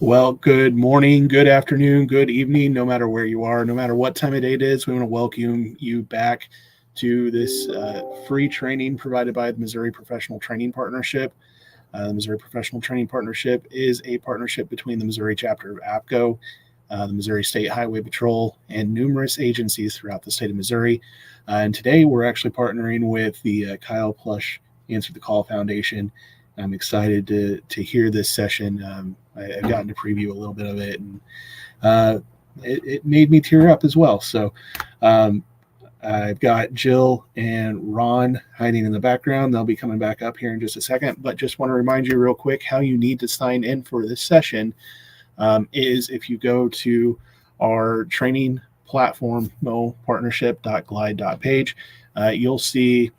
Well, good morning, good afternoon, good evening, no matter where you are, no matter what time of day it is. We want to welcome you back to this free training provided by the Missouri Professional Training Partnership. The Missouri Professional Training Partnership is a partnership between the Missouri chapter of APCO, the Missouri State Highway Patrol, and numerous agencies throughout the state of Missouri. And today we're actually partnering with the Kyle Plush Answer the Call Foundation. I'm excited to hear this session. I've gotten to preview a little bit of it, and it made me tear up as well. So I've got Jill and Ron hiding in the background. They'll be coming back up here in just a second, but just want to remind you real quick how you need to sign in for this session is if you go to our training platform, mopartnership.glide.page, you'll see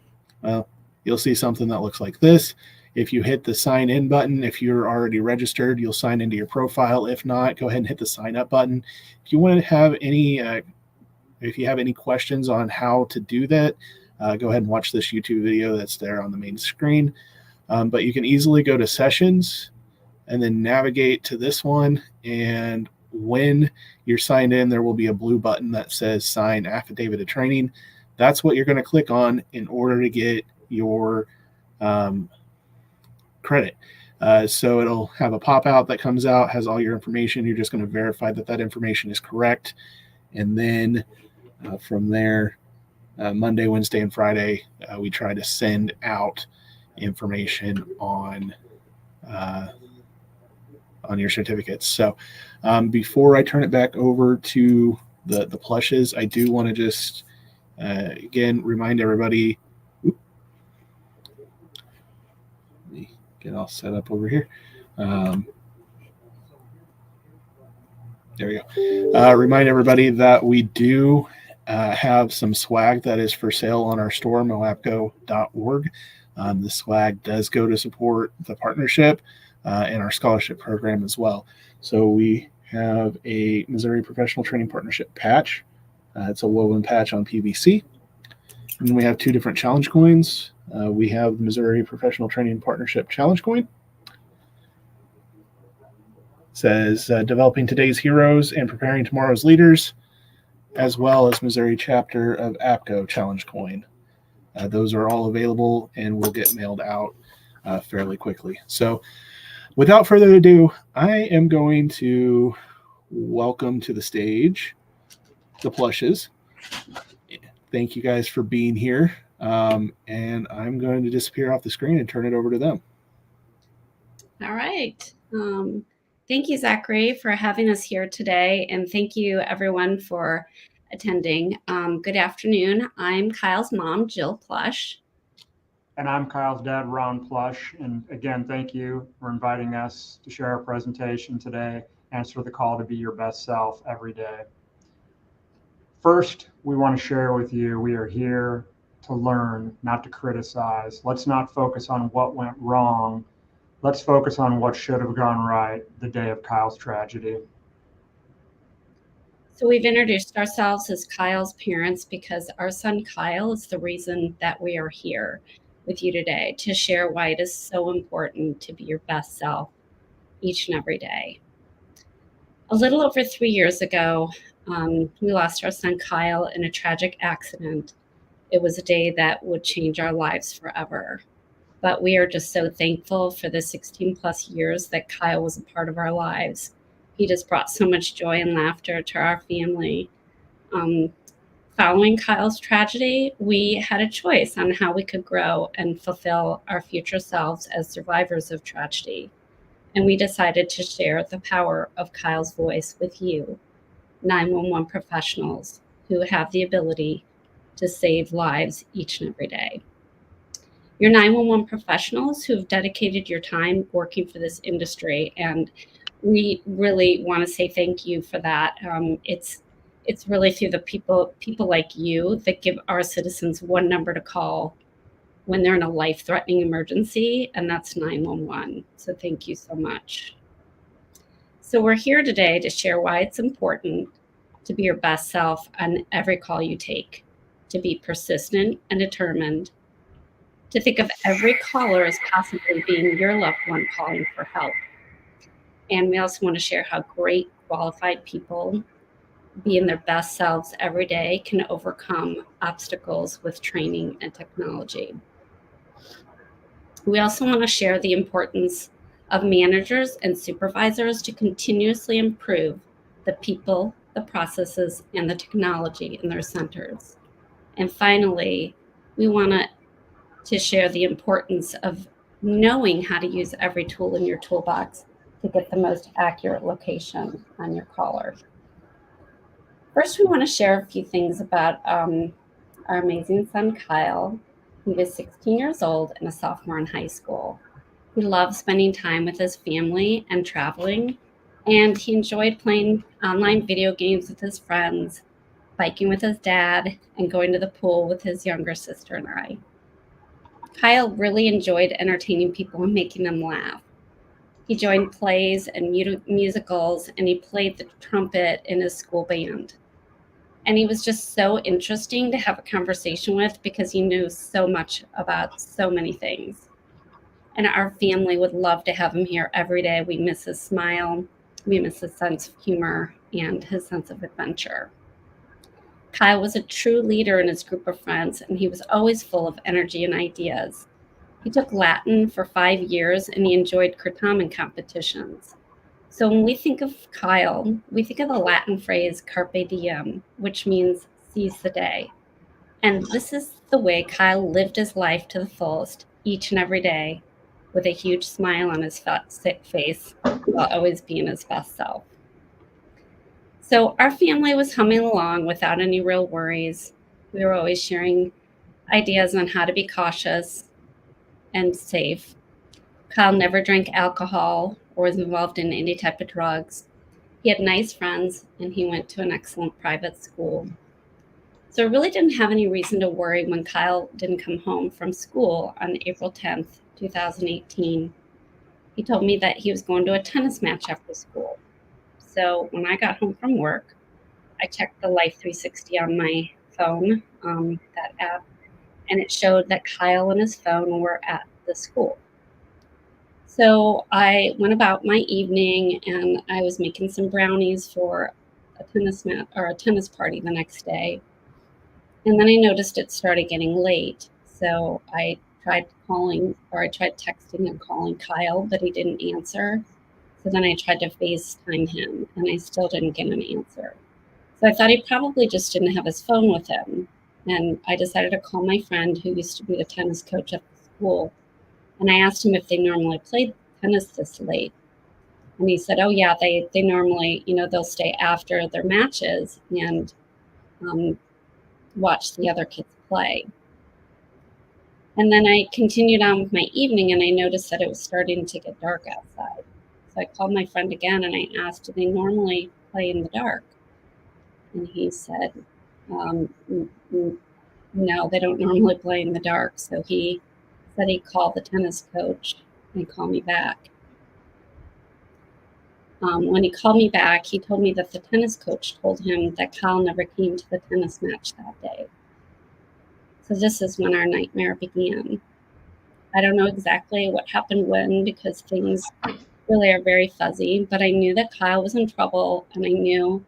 something that looks like this. If you hit the sign in button, if you're already registered, you'll sign into your profile. If not, go ahead and hit the sign up button. If you want to have if you have any questions on how to do that, go ahead and watch this YouTube video that's there on the main screen. But you can easily go to sessions and then navigate to this one. And when you're signed in, there will be a blue button that says sign affidavit of training. That's what you're going to click on in order to get your credit. So it'll have a pop out that comes out, has all your information. You're just going to verify that information is correct. And then from there, Monday, Wednesday, and Friday, we try to send out information on your certificates. So before I turn it back over to the plushes, I do want to just again remind everybody. Get all set up over here. There we go. Remind everybody that we do have some swag that is for sale on our store, moapco.org. The swag does go to support the partnership and our scholarship program as well. So we have a Missouri Professional Training Partnership patch. It's a woven patch on PVC. And then we have two different challenge coins. We have the Missouri Professional Training Partnership Challenge Coin. It says developing today's heroes and preparing tomorrow's leaders, as well as Missouri chapter of APCO Challenge Coin. Those are all available and will get mailed out fairly quickly. So without further ado, I am going to welcome to the stage the plushes. Thank you guys for being here. And I'm going to disappear off the screen and turn it over to them. All right. Thank you, Zachary, for having us here today. And thank you, everyone, for attending. Good afternoon. I'm Kyle's mom, Jill Plush. And I'm Kyle's dad, Ron Plush. And again, thank you for inviting us to share our presentation today. Answer the call to be your best self every day. First, we want to share with you, we are here to learn, not to criticize. Let's not focus on what went wrong. Let's focus on what should have gone right the day of Kyle's tragedy. So we've introduced ourselves as Kyle's parents because our son Kyle is the reason that we are here with you today to share why it is so important to be your best self each and every day. A little over 3 years ago, we lost our son Kyle in a tragic accident. It was a day that would change our lives forever. But we are just so thankful for the 16 plus years that Kyle was a part of our lives. He just brought so much joy and laughter to our family. Following Kyle's tragedy, we had a choice on how we could grow and fulfill our future selves as survivors of tragedy. And we decided to share the power of Kyle's voice with you, 911 professionals who have the ability to save lives each and every day. You're 911 professionals who have dedicated your time working for this industry, and we really want to say thank you for that. It's really through the people like you that give our citizens one number to call when they're in a life-threatening emergency, and that's 911. So thank you so much. So we're here today to share why it's important to be your best self on every call you take, to be persistent and determined, to think of every caller as possibly being your loved one calling for help, And we also want to share how great qualified people being their best selves every day can overcome obstacles with training and technology. We also want to share the importance of managers and supervisors to continuously improve the people, the processes, and the technology in their centers. And finally, we want to share the importance of knowing how to use every tool in your toolbox to get the most accurate location on your caller. First, we want to share a few things about our amazing son, Kyle. He was 16 years old and a sophomore in high school. He loved spending time with his family and traveling, and he enjoyed playing online video games with his friends, biking with his dad, and going to the pool with his younger sister and I. Kyle really enjoyed entertaining people and making them laugh. He joined plays and musicals, and he played the trumpet in his school band. And he was just so interesting to have a conversation with because he knew so much about so many things. And our family would love to have him here every day. We miss his smile, we miss his sense of humor, and his sense of adventure. Kyle was a true leader in his group of friends, and he was always full of energy and ideas. He took Latin for 5 years, and he enjoyed curtamen competitions. So when we think of Kyle, we think of the Latin phrase carpe diem, which means seize the day. And this is the way Kyle lived his life to the fullest each and every day, with a huge smile on his face while always being his best self. So our family was humming along without any real worries. We were always sharing ideas on how to be cautious and safe. Kyle never drank alcohol or was involved in any type of drugs. He had nice friends, and he went to an excellent private school. So I really didn't have any reason to worry when Kyle didn't come home from school on April 10th, 2018. He told me that he was going to a tennis match after school. So when I got home from work, I checked the Life 360 on my phone, that app, and it showed that Kyle and his phone were at the school. So I went about my evening, and I was making some brownies for a tennis party the next day. And then I noticed it started getting late. So I tried texting and calling Kyle, but he didn't answer. So then I tried to FaceTime him, and I still didn't get an answer. So I thought he probably just didn't have his phone with him. And I decided to call my friend who used to be the tennis coach at the school. And I asked him if they normally played tennis this late. And he said, oh, yeah, they normally, they'll stay after their matches and watch the other kids play. And then I continued on with my evening, and I noticed that it was starting to get dark outside. So I called my friend again, and I asked, do they normally play in the dark? And he said, no, they don't normally play in the dark. So he said he'd call the tennis coach and call me back. When he called me back, he told me that the tennis coach told him that Kyle never came to the tennis match that day. So this is when our nightmare began. I don't know exactly what happened when, because things really are very fuzzy, but I knew that Kyle was in trouble, and I knew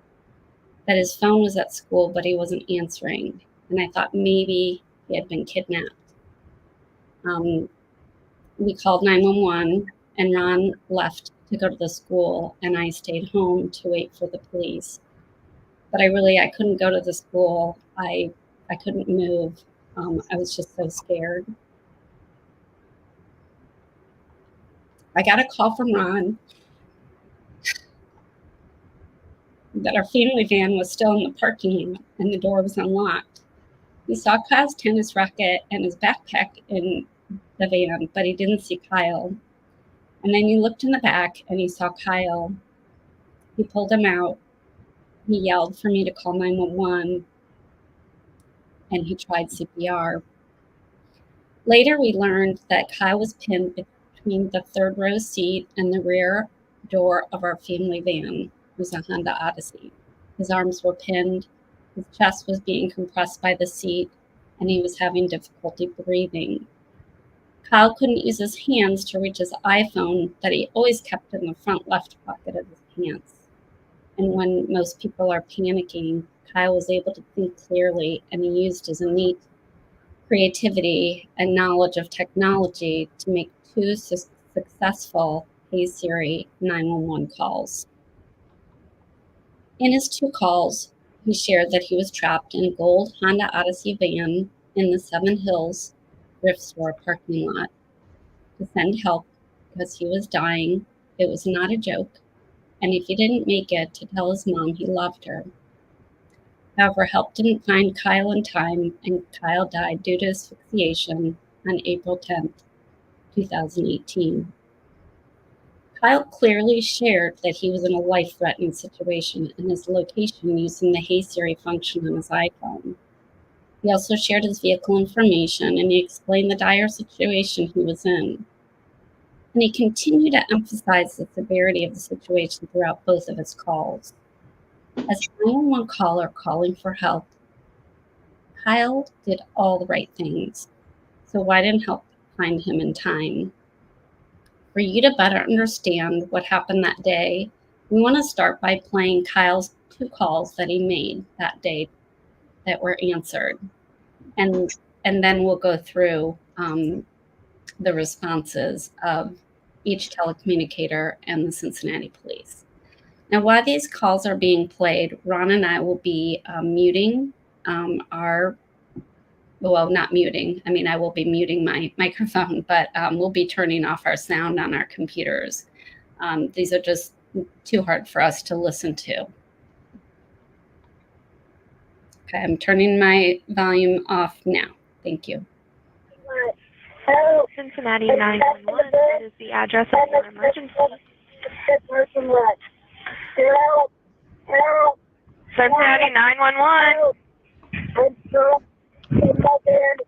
that his phone was at school, but he wasn't answering. And I thought maybe he had been kidnapped. We called 911, and Ron left to go to the school, and I stayed home to wait for the police. But I couldn't go to the school. I couldn't move. I was just so scared. I got a call from Ron that our family van was still in the parking lot and the door was unlocked. He saw Kyle's tennis racket and his backpack in the van, but he didn't see Kyle. And then he looked in the back and he saw Kyle. He pulled him out. He yelled for me to call 911, and he tried CPR. Later, we learned that Kyle was pinned between the third row seat and the rear door of our family van. It was a Honda Odyssey. His arms were pinned, his chest was being compressed by the seat, and he was having difficulty breathing. Kyle couldn't use his hands to reach his iPhone that he always kept in the front left pocket of his pants. And when most people are panicking, Kyle was able to think clearly, and he used his innate creativity and knowledge of technology to make two successful Hey Siri 911 calls. In his two calls, he shared that he was trapped in a gold Honda Odyssey van in the Seven Hills thrift store parking lot to send help because he was dying. It was not a joke. And if he didn't make it, to tell his mom he loved her. However, help didn't find Kyle in time, and Kyle died due to asphyxiation on April 10th, 2018. Kyle clearly shared that he was in a life-threatening situation and his location using the Hey Siri function on his iPhone. He also shared his vehicle information, and he explained the dire situation he was in. And he continued to emphasize the severity of the situation throughout both of his calls. As a 911 caller calling for help, Kyle did all the right things. So why didn't help find him in time? For you to better understand what happened that day, we want to start by playing Kyle's two calls that he made that day that were answered. And then we'll go through the responses of each telecommunicator and the Cincinnati police. Now, while these calls are being played, Ron and I will be muting not muting. I mean, I will be muting my microphone, but we'll be turning off our sound on our computers. These are just too hard for us to listen to. Okay, I'm turning my volume off now. Thank you. Hello, Cincinnati 911. What is the address of your emergency? Cincinnati 911. I'm still in my bed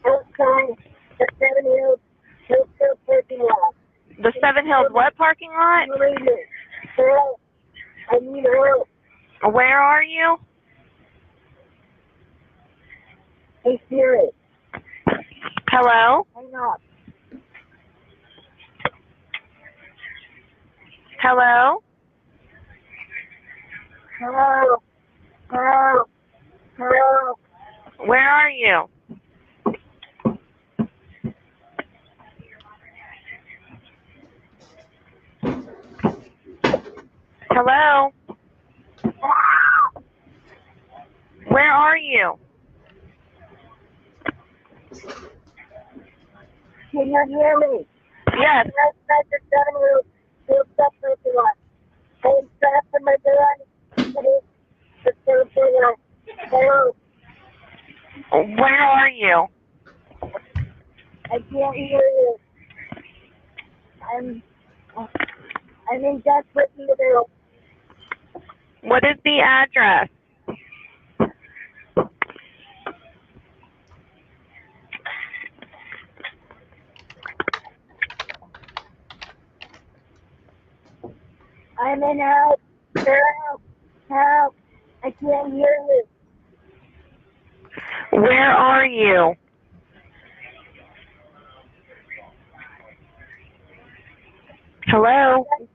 outside the 7 Hills parking lot. The Seven Hills what parking lot? Help. I need help. Where are you? Hey Siri. Hello? Hang up. Hello? Hello. Hello. Hello. Where are you? Hello? Where are you? Can you hear me? Yes. Outside the 7 Hills parking lot. I'm trapped in my bed. The parking lot. Hello. Where are you? I can't hear you. I'm in desperate need of help. What is the address? I'm in help. Help. Help. I can't hear you. Where are you? Hello? I'm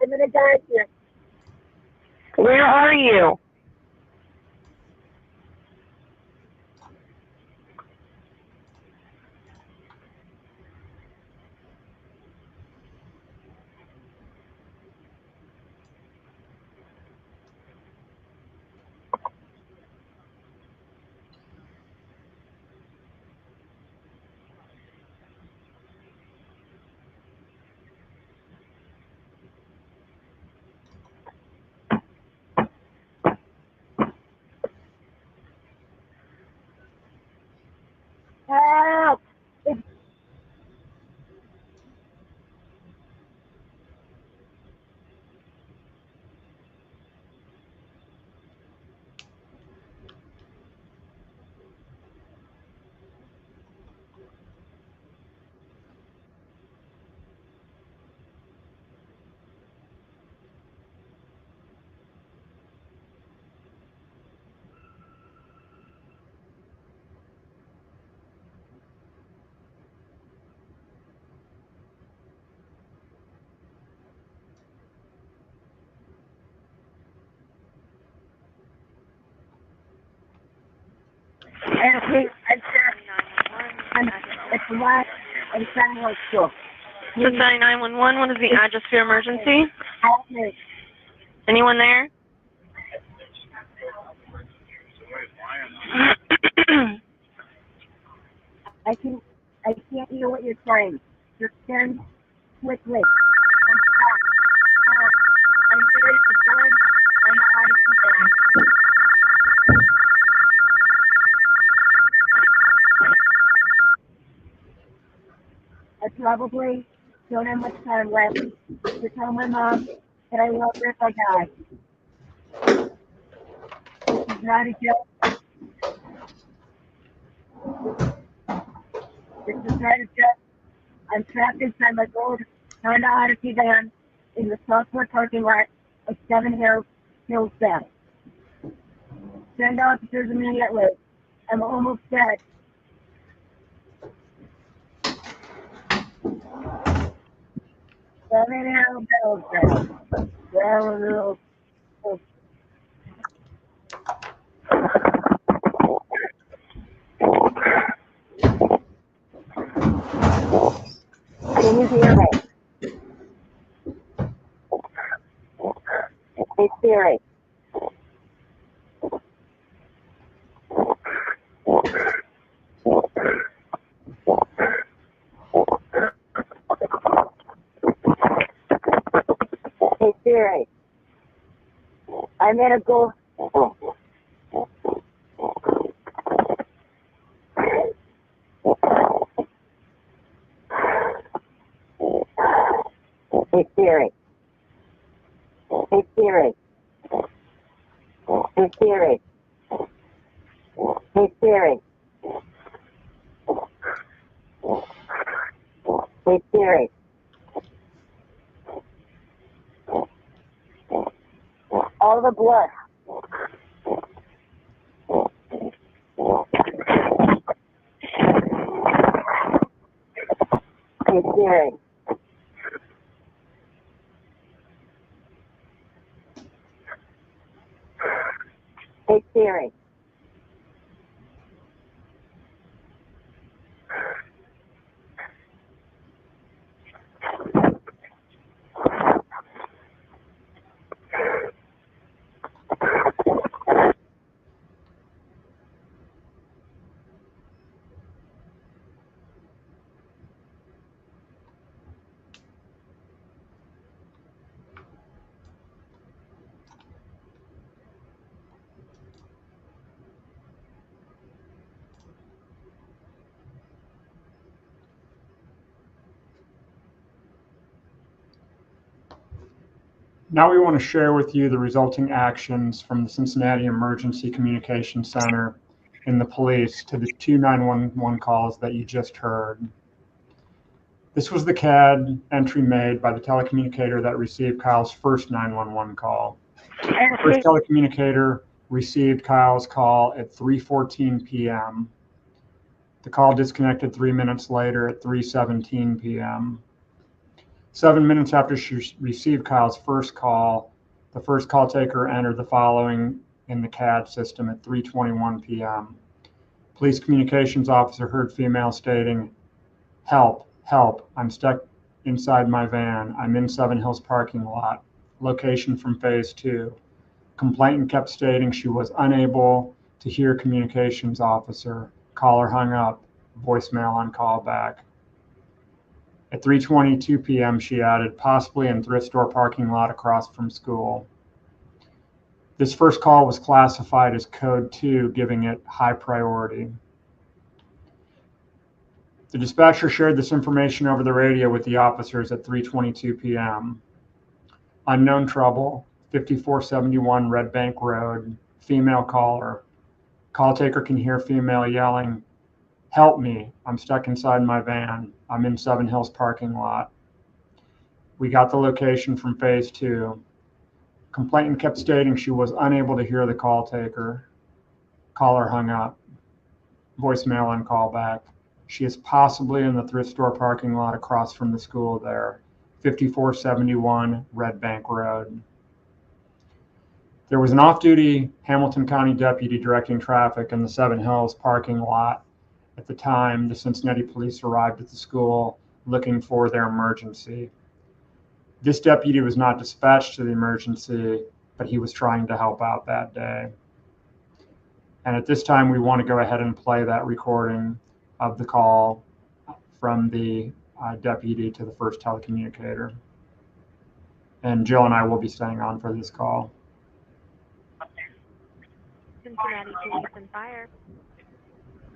gonna die here. Where are you? Help. It's last and Samuel School. Cincinnati 911, what is the address for your emergency? Help me. Anyone there? I can't hear what you're saying. Just send quickly. I'm ready to go. I'm out of here. I probably don't have much time left to tell my mom that I love her if I die. This is not a joke. This is not a joke. I'm trapped inside my gold Honda Odyssey van in the Southwood parking lot of Seven Hills, South. Send officers immediately. I'm almost dead. Seven Hills, South. Seven Hills. Can you hear me? Hey Siri. Hey Siri. I'm in a go. Hey Siri. Hey Siri. Hey Siri. Hey Siri. Hey Siri. All the blood. Hey Siri. Hey Siri. Now we want to share with you the resulting actions from the Cincinnati Emergency Communication Center and the police to the 2 911 calls that you just heard. This was the CAD entry made by the telecommunicator that received Kyle's first 911 call. The first telecommunicator received Kyle's call at 3:14 p.m. The call disconnected 3 minutes later at 3:17 p.m. 7 minutes after she received Kyle's first call, the first call taker entered the following in the CAD system at 3:21 p.m. Police communications officer heard female stating, "Help, help, I'm stuck inside my van. I'm in Seven Hills parking lot. Location from phase 2. Complainant kept stating she was unable to hear communications officer. Caller hung up. Voicemail on callback." At 3:22 p.m., she added, "Possibly in thrift store parking lot across from school." This first call was classified as code 2, giving it high priority. The dispatcher shared this information over the radio with the officers at 3:22 p.m. Unknown trouble, 5471 Red Bank Road, female caller. Call taker can hear female yelling, "Help me, I'm stuck inside my van. I'm in Seven Hills parking lot." We got the location from phase 2. Complainant kept stating she was unable to hear the call taker. Caller hung up. Voicemail on callback. She is possibly in the thrift store parking lot across from the school there, 5471 Red Bank Road. There was an off-duty Hamilton County deputy directing traffic in the Seven Hills parking lot at the time the Cincinnati police arrived at the school looking for their emergency. This deputy was not dispatched to the emergency, but he was trying to help out that day. And at this time, we want to go ahead and play that recording of the call from the deputy to the first telecommunicator. And Jill and I will be staying on for this call. Cincinnati Police and Fire.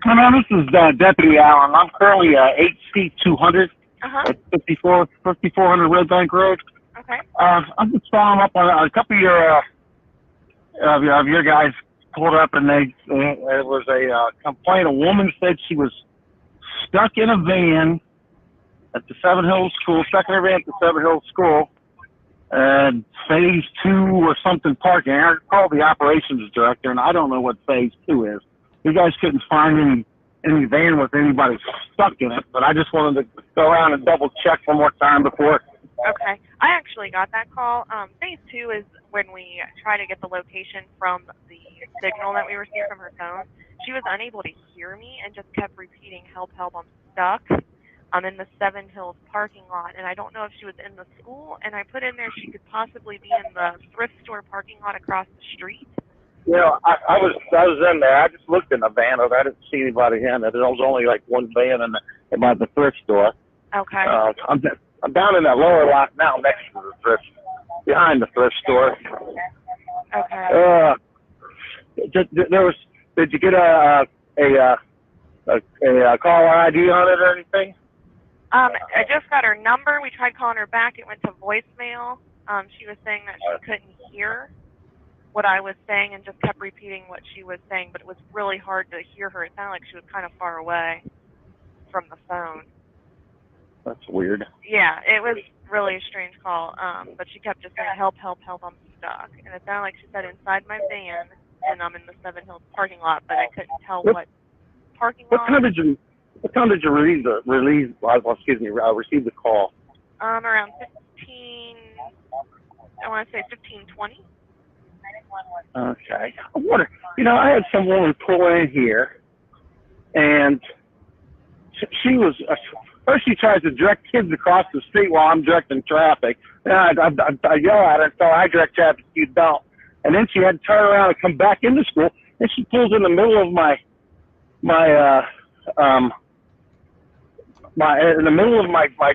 Hi, ma'am. This is Deputy Allen. I'm currently HC 200 Uh-huh. at 5400 Red Bank Road. Okay. I'm just following up on a couple of your guys pulled up, and there was a complaint. A woman said she was stuck in a van at the Seven Hills School, stuck in a van at the Seven Hills School, and phase 2 or something parking. I called the operations director, and I don't know what phase 2 is. You guys couldn't find any van with anybody stuck in it, but I just wanted to go around and double check one more time before. Okay. I actually got that call. Phase 2 is when we try to get the location from the signal that we received from her phone. She was unable to hear me and just kept repeating, help, help, I'm stuck. I'm in the Seven Hills parking lot, and I don't know if she was in the school, and I put in there she could possibly be in the thrift store parking lot across the street. You know, I was in there. I just looked in the van. I didn't see anybody in it. There was only like one van in the thrift store. Okay. I'm down in that lower lot now, next to the thrift, behind the thrift store. Okay. Did you get a caller ID on it or anything? I just got her number. We tried calling her back. It went to voicemail. She was saying that she couldn't hear what I was saying and just kept repeating what she was saying, but it was really hard to hear her. It sounded like she was kind of far away from the phone. That's weird. Yeah, it was really a strange call, but she kept just saying, help, help, help, I'm stuck. And it sounded like she said inside my van, and I'm in the Seven Hills parking lot, but I couldn't tell what parking lot. What time did you receive the call? Around 15, I want to say 15:20. Okay. I wonder, I had some woman pull in here, and she was, first she tries to direct kids across the street while I'm directing traffic. And I yell at her and tell her, I direct traffic, you don't. And then she had to turn around and come back into school, and she pulls in the middle of my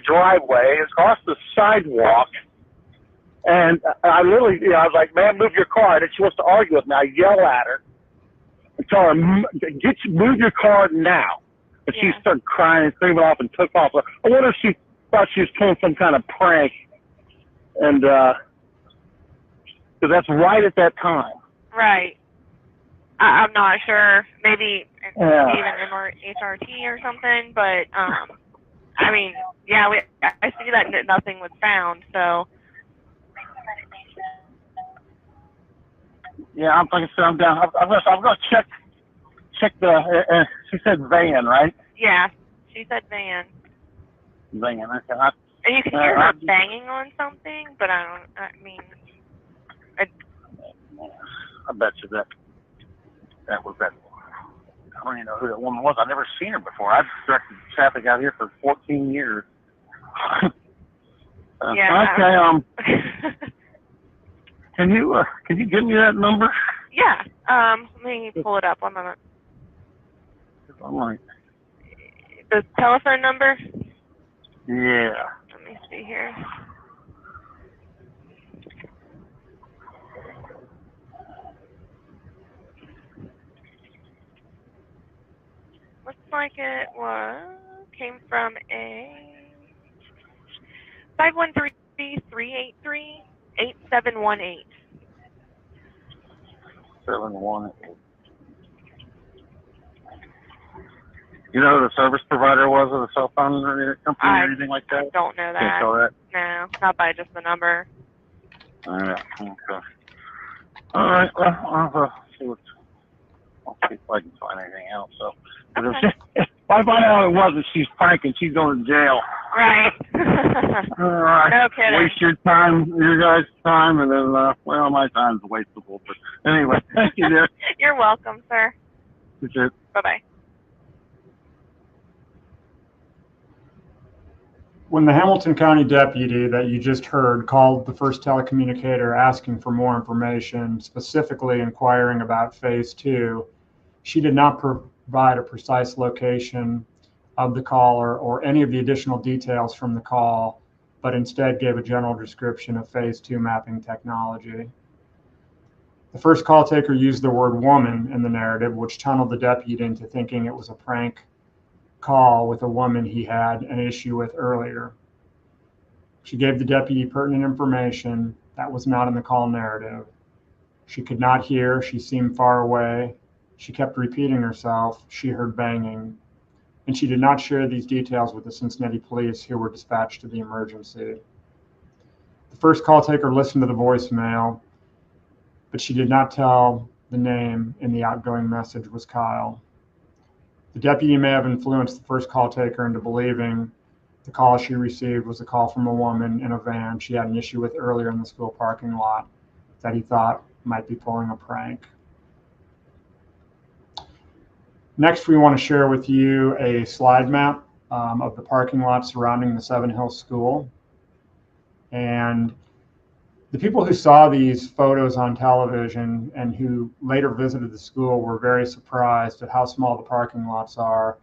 driveway, across the sidewalk. And I literally, I was like, man, move your car. And she wants to argue with me. I yell at her and tell her, move your car now. And she started crying and screaming off and took off. I wonder if she thought she was pulling some kind of prank. And, because that's right at that time. Right. I'm not sure. Maybe even HRT or something. But, I mean, yeah, I see that nothing was found, so. Yeah, like I said, I'm down. I'm gonna check the. She said van, right? Yeah, she said van. Van. Okay. And you can hear her banging on something, but I bet you that was that. I don't even know who that woman was. I've never seen her before. I've directed traffic out here for 14 years. Yeah. Okay. Can you give me that number? Yeah. Let me pull it up. 1 moment. I'm like, the telephone number? yeah. Let me see here. Looks like it came from a 513-383-8718. 718. You know who the service provider was of the cell phone company or anything like that? I don't know that. Can't tell that? No, not by just the number. All right. Okay. All right. Well, I'll see if I can find anything else. So, Okay. if I find out it wasn't, she's pranking. She's going to jail. Right. No kidding. Waste your time, your guys' time, and then, well, my time's wastable. But anyway, thank you, dear. You're welcome, sir. That's it. Bye-bye. When the Hamilton County deputy that you just heard called the first telecommunicator asking for more information, specifically inquiring about phase 2, she did not provide a precise location of the caller or any of the additional details from the call, but instead gave a general description of phase 2 mapping technology. The first call taker used the word woman in the narrative, which tunneled the deputy into thinking it was a prank call with a woman he had an issue with earlier. She gave the deputy pertinent information that was not in the call narrative. She could not hear, she seemed far away. She kept repeating herself, she heard banging. And she did not share these details with the Cincinnati police who were dispatched to the emergency. The first call taker listened to the voicemail, but she did not tell the name in the outgoing message was Kyle. The deputy may have influenced the first call taker into believing the call she received was a call from a woman in a van she had an issue with earlier in the school parking lot that he thought might be pulling a prank. Next, we want to share with you a slide map of the parking lot surrounding the Seven Hills School. And the people who saw these photos on television and who later visited the school were very surprised at how small the parking lots are,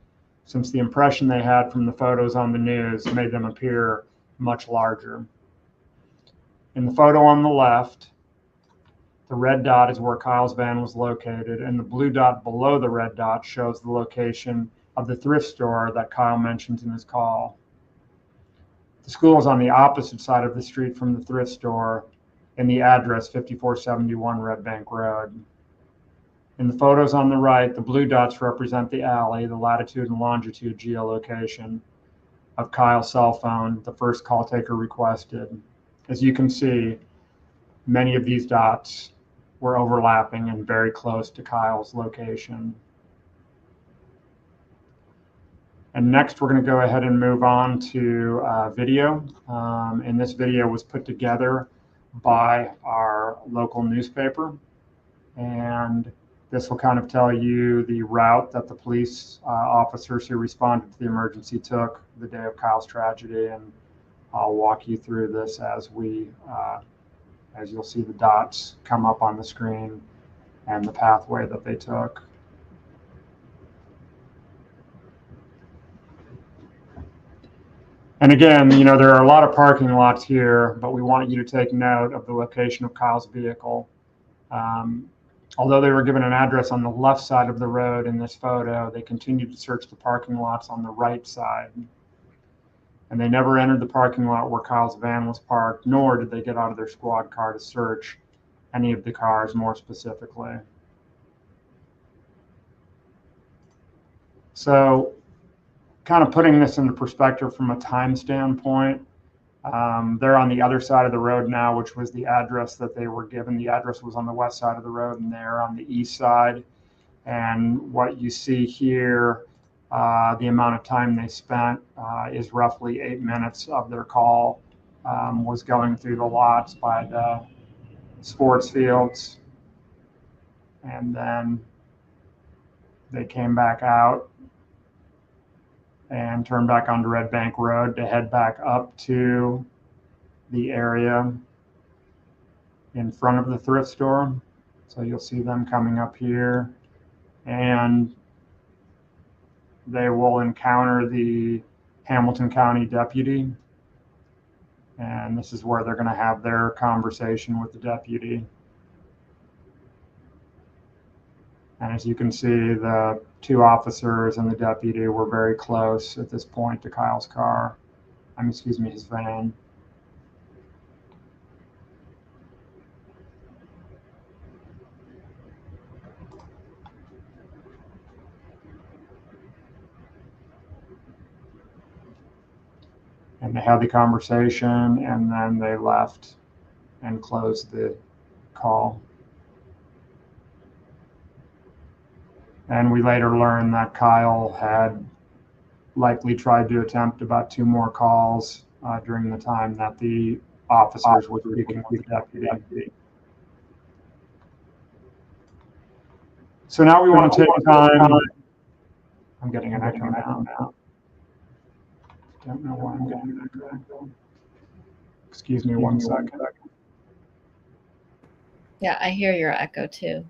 since the impression they had from the photos on the news made them appear much larger. In the photo on the left, the red dot is where Kyle's van was located, and the blue dot below the red dot shows the location of the thrift store that Kyle mentioned in his call. The school is on the opposite side of the street from the thrift store, and the address 5471 Red Bank Road. In the photos on the right, the blue dots represent the alley, the latitude and longitude geolocation of Kyle's cell phone the first call taker requested. As you can see, many of these dots were overlapping and very close to Kyle's location. And next, we're going to go ahead and move on to video. And this video was put together by our local newspaper. And this will kind of tell you the route that the police officers who responded to the emergency took the day of Kyle's tragedy. And I'll walk you through this as you'll see the dots come up on the screen and the pathway that they took. And again, there are a lot of parking lots here, but we want you to take note of the location of Kyle's vehicle. Although they were given an address on the left side of the road in this photo, they continued to search the parking lots on the right side. And they never entered the parking lot where Kyle's van was parked, nor did they get out of their squad car to search any of the cars more specifically. So, kind of putting this into perspective from a time standpoint, they're on the other side of the road now, which was the address that they were given. The address was on the west side of the road, and they're on the east side. And what you see here, the amount of time they spent is roughly 8 minutes of their call was going through the lots by the sports fields. And then they came back out and turned back onto Red Bank Road to head back up to the area in front of the thrift store. So you'll see them coming up here, and they will encounter the Hamilton County deputy. And this is where they're going to have their conversation with the deputy. And as you can see, the two officers and the deputy were very close at this point to Kyle's car. His van. And they had the conversation, and then they left and closed the call. And we later learned that Kyle had likely tried to attempt about 2 more calls during the time that the officers were speaking with the deputy. So now we want to take time. I'm getting an echo now. Don't know why I'm getting an echo. Excuse me 1 second. Yeah, I hear your echo too.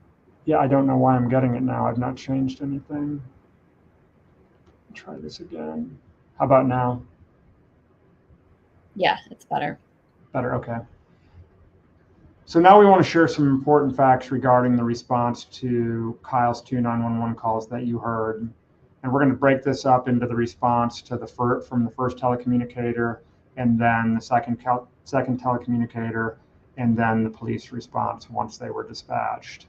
Yeah, I don't know why I'm getting it now. I've not changed anything. Try this again. How about now? Yeah, it's better. Better, okay. So now we want to share some important facts regarding the response to Kyle's 2 911 calls that you heard. And we're going to break this up into the response to from the first telecommunicator, and then the second telecommunicator, and then the police response once they were dispatched.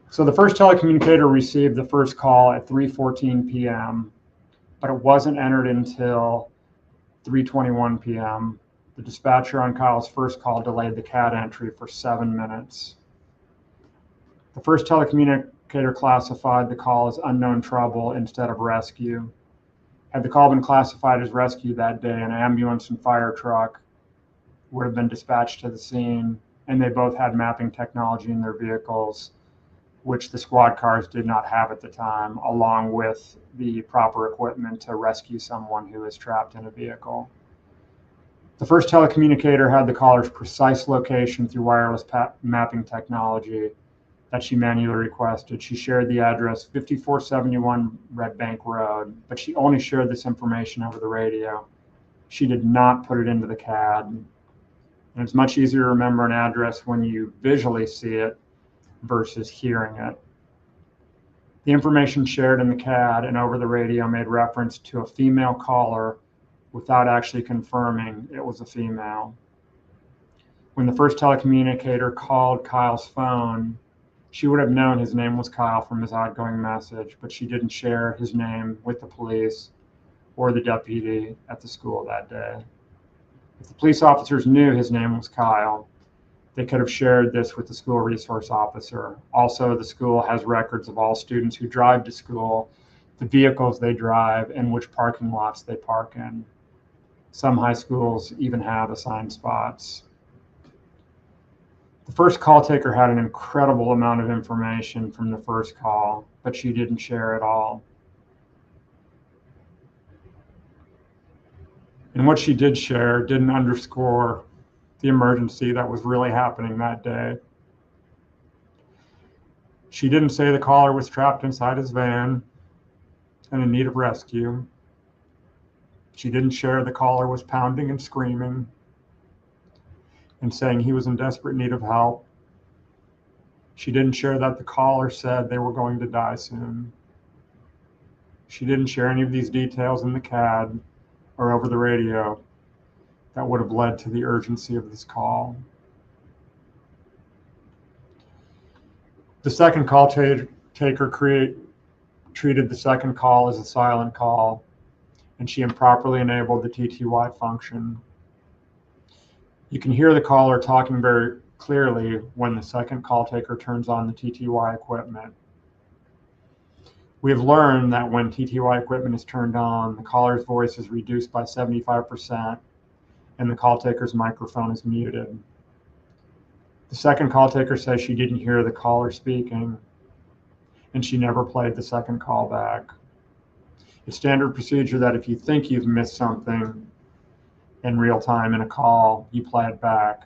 So the first telecommunicator received the first call at 3:14 p.m., but it wasn't entered until 3:21 p.m. The dispatcher on Kyle's first call delayed the CAD entry for 7 minutes. The first telecommunicator classified the call as unknown trouble instead of rescue. Had the call been classified as rescue that day, an ambulance and fire truck would have been dispatched to the scene, and they both had mapping technology in their vehicles, which the squad cars did not have at the time, along with the proper equipment to rescue someone who is trapped in a vehicle. The first telecommunicator had the caller's precise location through wireless mapping technology that she manually requested. She shared the address 5471 Red Bank Road, but she only shared this information over the radio. She did not put it into the CAD. And it's much easier to remember an address when you visually see it versus hearing it. The information shared in the CAD and over the radio made reference to a female caller without actually confirming it was a female. When the first telecommunicator called Kyle's phone, she would have known his name was Kyle from his outgoing message, but she didn't share his name with the police or the deputy at the school that day. If the police officers knew his name was Kyle, they could have shared this with the school resource officer. Also, the school has records of all students who drive to school, the vehicles they drive, and which parking lots they park in. Some high schools even have assigned spots. The first call taker had an incredible amount of information from the first call, but she didn't share it all. And what she did share didn't underscore the emergency that was really happening that day. She didn't say the caller was trapped inside his van and in need of rescue. She didn't share the caller was pounding and screaming and saying he was in desperate need of help. She didn't share that the caller said they were going to die soon. She didn't share any of these details in the CAD or over the radio that would have led to the urgency of this call. The second call taker treated the second call as a silent call, and she improperly enabled the TTY function. You can hear the caller talking very clearly when the second call taker turns on the TTY equipment. We have learned that when TTY equipment is turned on, the caller's voice is reduced by 75%, and the call taker's microphone is muted. The second call taker says she didn't hear the caller speaking, and she never played the second call back. It's standard procedure that if you think you've missed something in real time in a call, you play it back.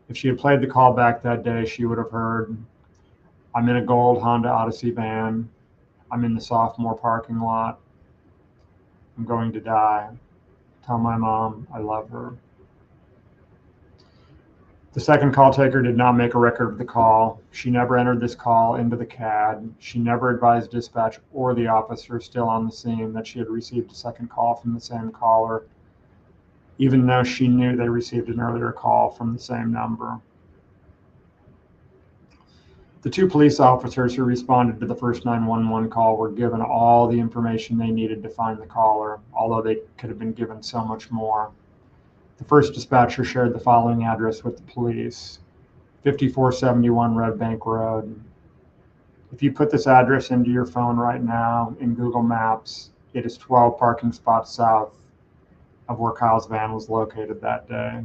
If she had played the call back that day, she would have heard, "I'm in a gold Honda Odyssey van. I'm in the sophomore parking lot. I'm going to die. Tell my mom I love her." The second call taker did not make a record of the call. She never entered this call into the CAD. She never advised dispatch or the officer still on the scene that she had received a second call from the same caller, even though she knew they received an earlier call from the same number. The 2 police officers who responded to the first 911 call were given all the information they needed to find the caller, although they could have been given so much more. The first dispatcher shared the following address with the police: 5471 Red Bank Road. If you put this address into your phone right now in Google Maps, it is 12 parking spots south of where Kyle's van was located that day.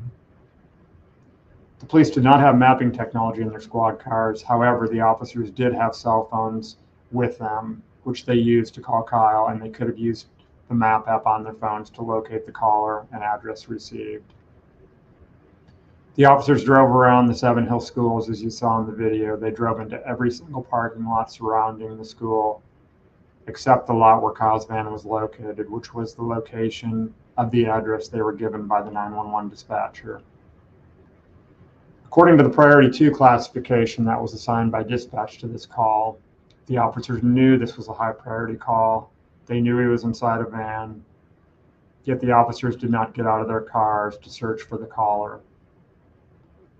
The police did not have mapping technology in their squad cars. However, the officers did have cell phones with them, which they used to call Kyle, and they could have used the map app on their phones to locate the caller and address received. The officers drove around the Seven Hill schools, as you saw in the video. They drove into every single parking lot surrounding the school, except the lot where Kyle's van was located, which was the location of the address they were given by the 911 dispatcher. According to the Priority 2 classification that was assigned by dispatch to this call, the officers knew this was a high priority call. They knew he was inside a van, yet the officers did not get out of their cars to search for the caller.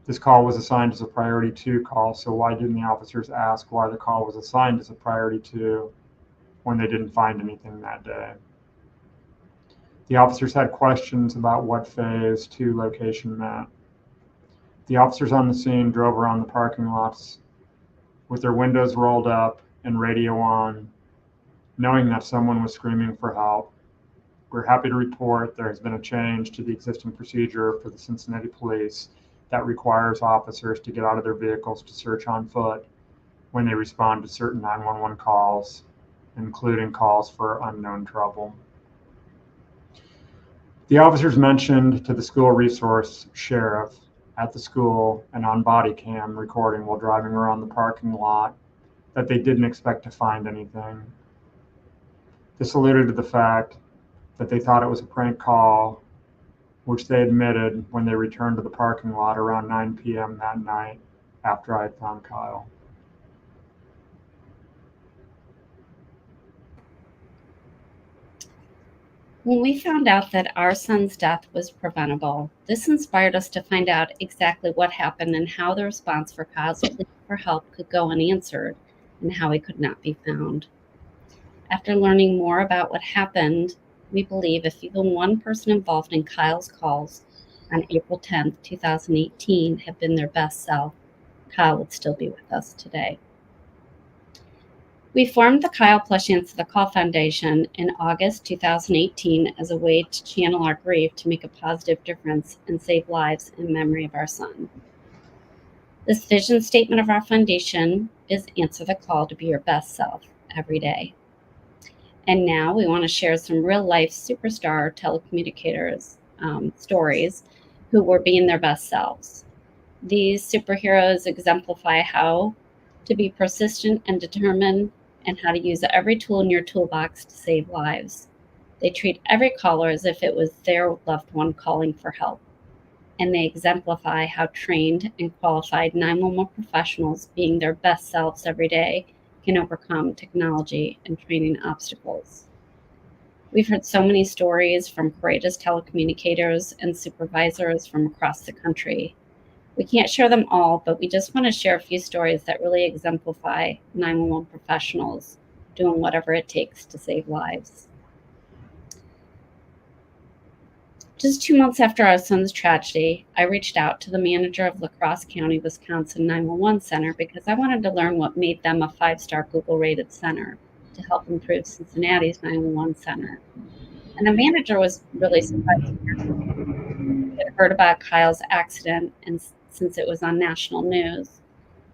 This call was assigned as a Priority 2 call, so why didn't the officers ask why the call was assigned as a Priority 2 when they didn't find anything that day? The officers had questions about what Phase 2 location meant. The officers on the scene drove around the parking lots with their windows rolled up and radio on, knowing that someone was screaming for help. We're happy to report there has been a change to the existing procedure for the Cincinnati police that requires officers to get out of their vehicles to search on foot when they respond to certain 911 calls, including calls for unknown trouble. The officers mentioned to the school resource sheriff at the school and on body cam recording while driving around the parking lot that they didn't expect to find anything. This alluded to the fact that they thought it was a prank call, which they admitted when they returned to the parking lot around 9 p.m. that night after I had found Kyle. When we found out that our son's death was preventable, this inspired us to find out exactly what happened and how the response for Kyle's plea for help could go unanswered and how he could not be found. After learning more about what happened, we believe if even one person involved in Kyle's calls on April 10th, 2018 had been their best self, Kyle would still be with us today. We formed the Kyle Plush Answer the Call Foundation in August 2018 as a way to channel our grief to make a positive difference and save lives in memory of our son. This vision statement of our foundation is answer the call to be your best self every day. And now we want to share some real-life superstar telecommunicators stories who were being their best selves. These superheroes exemplify how to be persistent and determined and how to use every tool in your toolbox to save lives. They treat every caller as if it was their loved one calling for help. And they exemplify how trained and qualified 911 professionals being their best selves every day can overcome technology and training obstacles. We've heard so many stories from courageous telecommunicators and supervisors from across the country. We can't share them all, but we just want to share a few stories that really exemplify 911 professionals doing whatever it takes to save lives. Just 2 months after our son's tragedy, I reached out to the manager of La Crosse County, Wisconsin 911 Center because I wanted to learn what made them a 5-star Google-rated center to help improve Cincinnati's 911 center. And the manager was really surprised to hear he had heard about Kyle's accident and since it was on national news.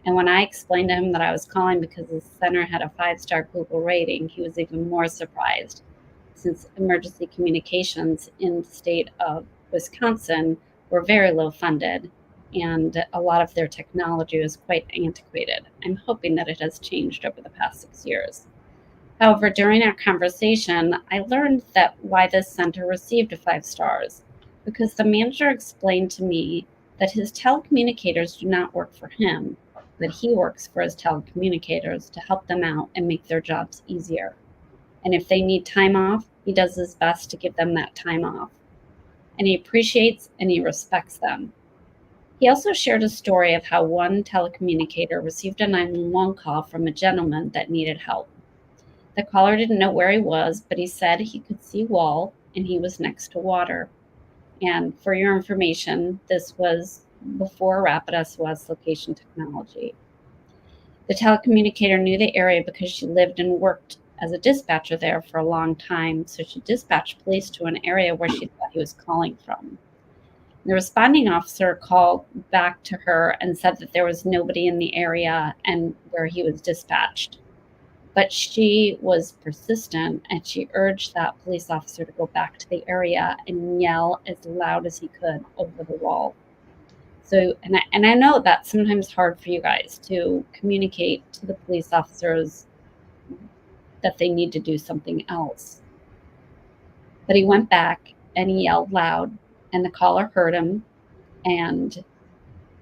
And when I explained to him that I was calling because the center had a 5-star Google rating, he was even more surprised, since emergency communications in the state of Wisconsin were very low funded and a lot of their technology was quite antiquated. I'm hoping that it has changed over the past 6 years. However, during our conversation, I learned that why this center received a 5 stars, because the manager explained to me that his telecommunicators do not work for him, but he works for his telecommunicators to help them out and make their jobs easier. And if they need time off, he does his best to give them that time off. And he appreciates and he respects them. He also shared a story of how one telecommunicator received a 911 call from a gentleman that needed help. The caller didn't know where he was, but he said he could see wall and he was next to water. And for your information, this was before rapid SOS location technology. The telecommunicator knew the area because she lived and worked as a dispatcher there for a long time, so she dispatched police to an area where she thought he was calling from. The responding officer called back to her and said that there was nobody in the area and where he was dispatched. But she was persistent, and she urged that police officer to go back to the area and yell as loud as he could over the wall. So, and I know that's sometimes hard for you guys to communicate to the police officers that they need to do something else. But he went back and he yelled loud, and the caller heard him, and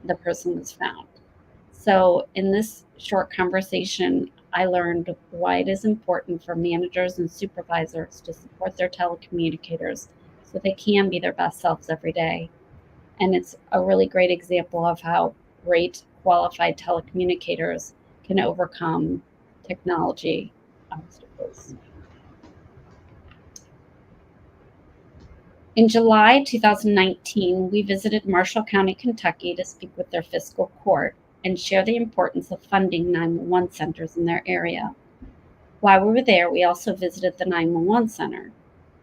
the person was found. So in this short conversation, I learned why it is important for managers and supervisors to support their telecommunicators so they can be their best selves every day. And it's a really great example of how great qualified telecommunicators can overcome technology obstacles. In July 2019, we visited Marshall County, Kentucky to speak with their fiscal court and share the importance of funding 911 centers in their area. While we were there, we also visited the 911 center,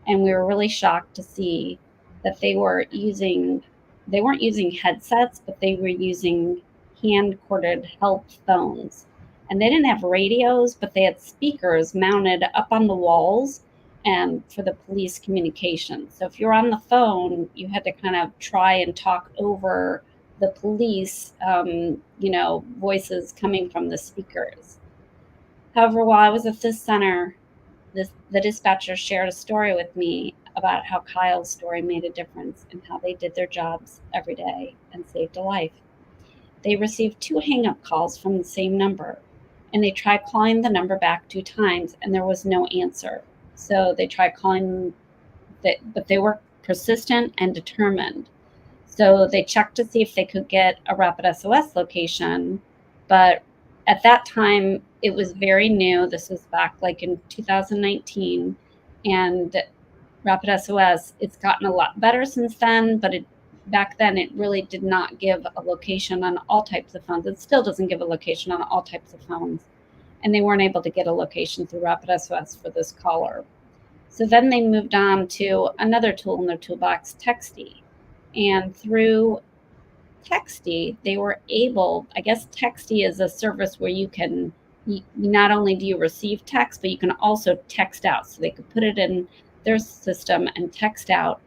and we were really shocked to see that they weren't using headsets, but they were using hand-corded help phones. And they didn't have radios, but they had speakers mounted up on the walls and for the police communication. So if you're on the phone, you had to kind of try and talk over the police, voices coming from the speakers. However, while I was at this center, the dispatcher shared a story with me about how Kyle's story made a difference in how they did their jobs every day and saved a life. They received 2 hang-up calls from the same number, and they tried calling the number back 2 times, and there was no answer. So they tried calling, but they were persistent and determined. So they checked to see if they could get a Rapid SOS location, but at that time, it was very new. This was back like in 2019, and Rapid SOS, it's gotten a lot better since then, but back then it really did not give a location on all types of phones. It still doesn't give a location on all types of phones, and they weren't able to get a location through Rapid SOS for this caller. So then they moved on to another tool in their toolbox, Texty, and through Texty, they were able, I guess Texty is a service where you can, not only do you receive text, but you can also text out. So they could put it in their system and text out.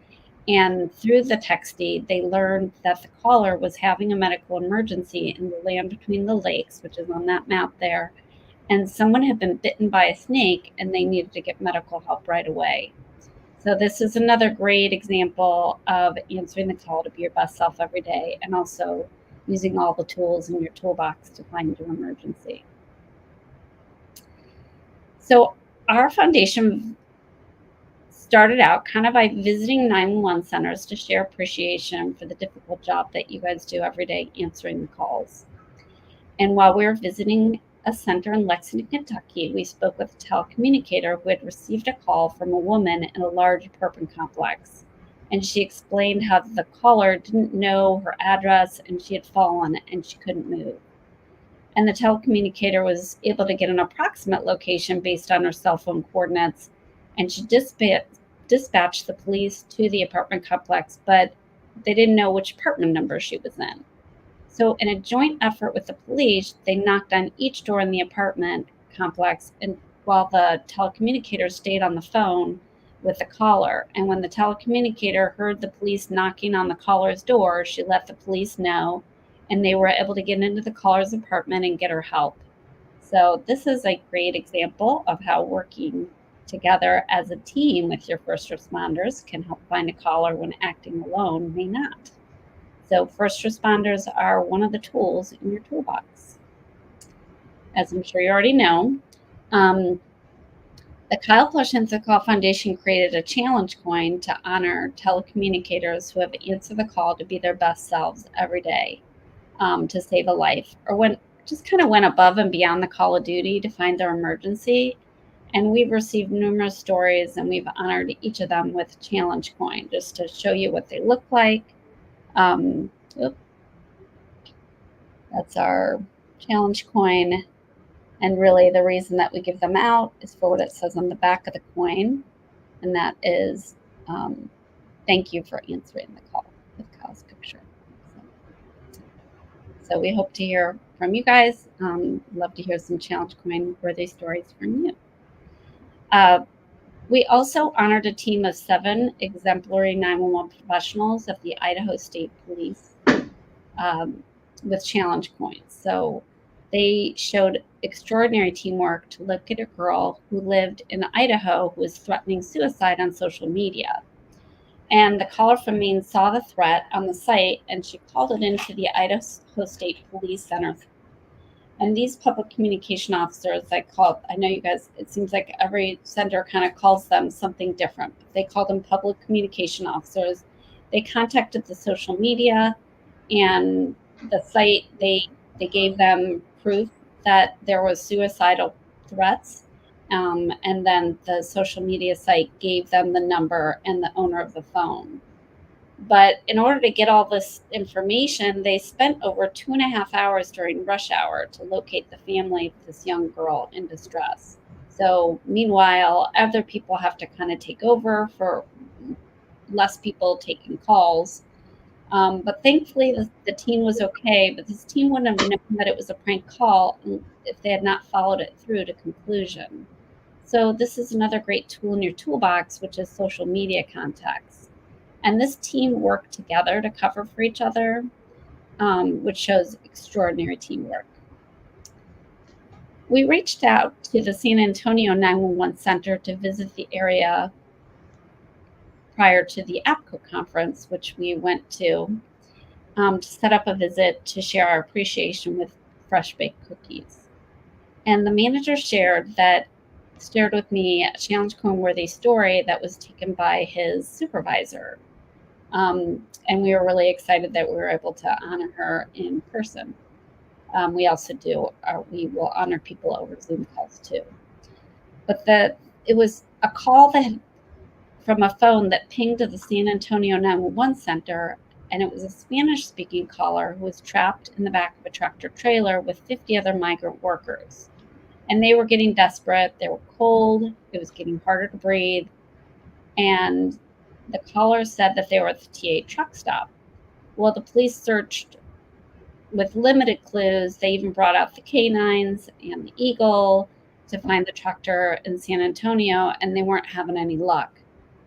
And through the Texty, they learned that the caller was having a medical emergency in the land between the lakes, which is on that map there. And someone had been bitten by a snake and they needed to get medical help right away. So this is another great example of answering the call to be your best self every day, and also using all the tools in your toolbox to find your emergency. So our foundation started out kind of by visiting 911 centers to share appreciation for the difficult job that you guys do every day answering the calls. And while we were visiting a center in Lexington, Kentucky, we spoke with a telecommunicator who had received a call from a woman in a large apartment complex. And she explained how the caller didn't know her address and she had fallen and she couldn't move. And the telecommunicator was able to get an approximate location based on her cell phone coordinates. And she dispatched the police to the apartment complex, but they didn't know which apartment number she was in. So in a joint effort with the police, they knocked on each door in the apartment complex, and while the telecommunicator stayed on the phone with the caller. And when the telecommunicator heard the police knocking on the caller's door, she let the police know, and they were able to get into the caller's apartment and get her help. So this is a great example of how working together as a team with your first responders can help find a caller when acting alone may not. So first responders are one of the tools in your toolbox. As I'm sure you already know, the Kyle Plush Answer the Call Foundation created a challenge coin to honor telecommunicators who have answered the call to be their best selves every day to save a life, or just kind of went above and beyond the call of duty to find their emergency. And we've received numerous stories, and we've honored each of them with a challenge coin just to show you what they look like. That's our challenge coin. And really the reason that we give them out is for what it says on the back of the coin, and that is thank you for answering the call with Kyle's picture. So we hope to hear from you guys. Love to hear some challenge coin worthy stories from you. We also honored a team of 7 exemplary 911 professionals of the Idaho State Police with challenge coins. So they showed extraordinary teamwork to look at a girl who lived in Idaho who was threatening suicide on social media. And the caller from Maine saw the threat on the site, and she called it into the Idaho State Police Center. And these public communication officers, I know you guys, it seems like every center kind of calls them something different. But they call them public communication officers. They contacted the social media and the site. They gave them proof that there was suicidal threats. And then the social media site gave them the number and the owner of the phone. But in order to get all this information, they spent over 2.5 hours during rush hour to locate the family of this young girl in distress. So meanwhile, other people have to kind of take over for less people taking calls. But thankfully, the team was okay. But this team wouldn't have known that it was a prank call if they had not followed it through to conclusion. So this is another great tool in your toolbox, which is social media contacts. And this team worked together to cover for each other, which shows extraordinary teamwork. We reached out to the San Antonio 911 Center to visit the area prior to the APCO conference, which we went to set up a visit to share our appreciation with fresh baked cookies. And the manager shared with me a challenge coin worthy story that was taken by his supervisor. And we were really excited that we were able to honor her in person. We also we will honor people over Zoom calls too. But it was a call from a phone that pinged to the San Antonio 911 Center, and it was a Spanish-speaking caller who was trapped in the back of a tractor trailer with 50 other migrant workers. And they were getting desperate. They were cold. It was getting harder to breathe. And the caller said that they were at the TA truck stop. Well, the police searched with limited clues. They even brought out the canines and the Eagle to find the tractor in San Antonio, and they weren't having any luck.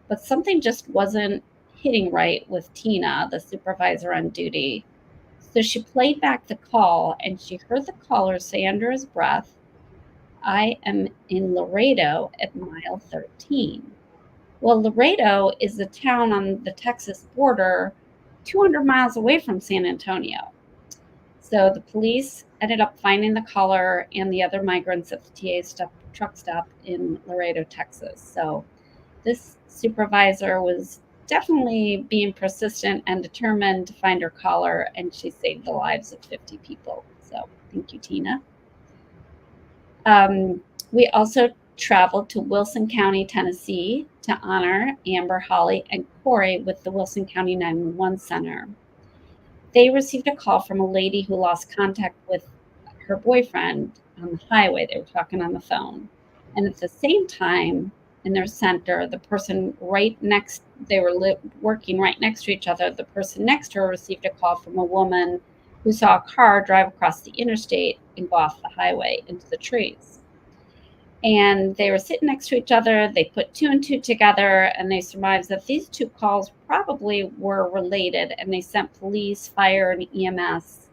But something just wasn't hitting right with Tina, the supervisor on duty. So she played back the call, and she heard the caller say under his breath, "I am in Laredo at mile 13. Well, Laredo is a town on the Texas border, 200 miles away from San Antonio. So the police ended up finding the caller and the other migrants at the TA truck stop in Laredo, Texas. So this supervisor was definitely being persistent and determined to find her caller, and she saved the lives of 50 people. So thank you, Tina. We also traveled to Wilson County, Tennessee to honor Amber, Holly, and Corey with the Wilson County 911 Center. They received a call from a lady who lost contact with her boyfriend on the highway. They were talking on the phone. And at the same time, in their center, the person they were working right next to each other. The person next to her received a call from a woman who saw a car drive across the interstate and go off the highway into the trees. And they were sitting next to each other. They put 2 and 2 together, and they surmised that these 2 calls probably were related, and they sent police, fire, and EMS.